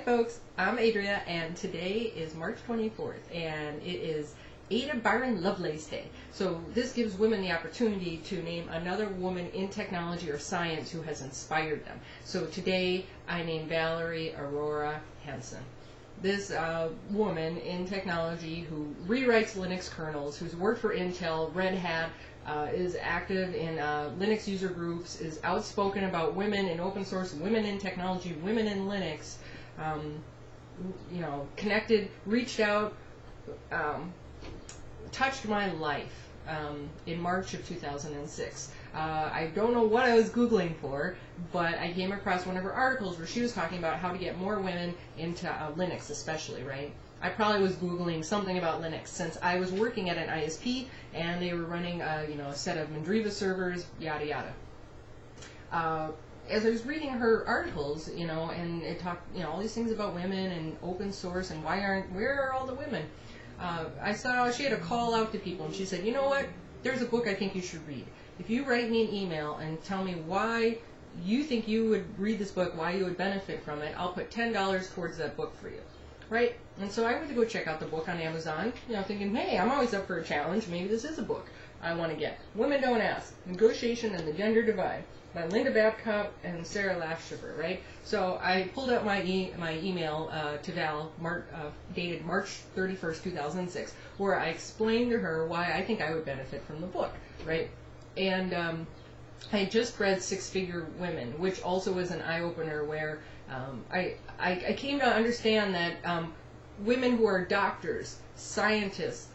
folks, I'm Adria, and today is March 24th, and it is Ada Byron Lovelace Day. So this gives women the opportunity to name another woman in technology or science who has inspired them. So today I name Valerie Aurora Henson. This woman in technology who rewrites Linux kernels, who's worked for Intel, Red Hat, is active in Linux user groups, is outspoken about women in open source, women in technology, women in Linux, connected, reached out, touched my life in March of 2006. I don't know what I was Googling for, but I came across one of her articles where she was talking about how to get more women into Linux especially, right? I probably was Googling something about Linux since I was working at an ISP and they were running a set of Mandriva servers, yada yada. As I was reading her articles, and it talked, all these things about women and open source and where are all the women? I saw she had a call out to people and she said, you know what, there's a book I think you should read. If you write me an email and tell me why you think you would read this book, why you would benefit from it, I'll put $10 towards that book for you. Right? And so I went to go check out the book on Amazon, thinking, hey, I'm always up for a challenge. Maybe this is a book I want to get. Women Don't Ask, Negotiation and the Gender Divide by Linda Babcock and Sarah Lafshiver, right? So I pulled out my email to Val, dated March 31st, 2006, where I explained to her why I think I would benefit from the book, right? And I had just read Six Figure Women, which also was an eye-opener where I came to understand that women who are doctors, scientists,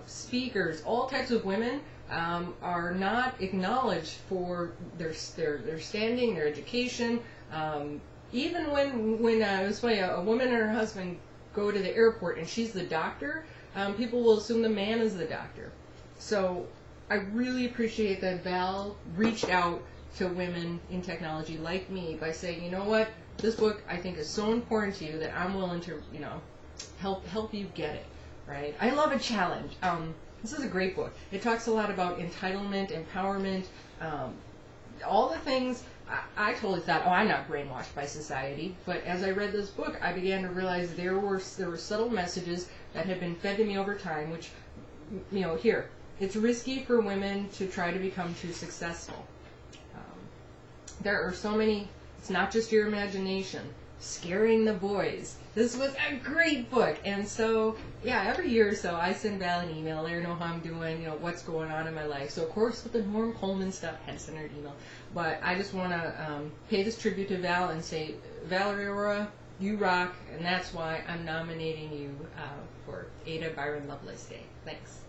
speakers, all types of women are not acknowledged for their standing, their education. Even when it was funny, a woman and her husband go to the airport and she's the doctor, people will assume the man is the doctor. So I really appreciate that Val reached out to women in technology like me by saying, you know what, this book I think is so important to you that I'm willing to, help you get it, right? I love a challenge. This is a great book. It talks a lot about entitlement, empowerment, all the things. I totally thought, oh, I'm not brainwashed by society. But as I read this book, I began to realize there were subtle messages that had been fed to me over time, which, here, it's risky for women to try to become too successful. There are so many, it's not just your imagination. Scaring the Boys. This was a great book. And so, yeah, every year or so I send Val an email, let her know how I'm doing, what's going on in my life. So, of course, with the Norm Coleman stuff, I had to send her an email. But I just want to pay this tribute to Val and say, Valerie Aurora, you rock, and that's why I'm nominating you for Ada Byron Lovelace Day. Thanks.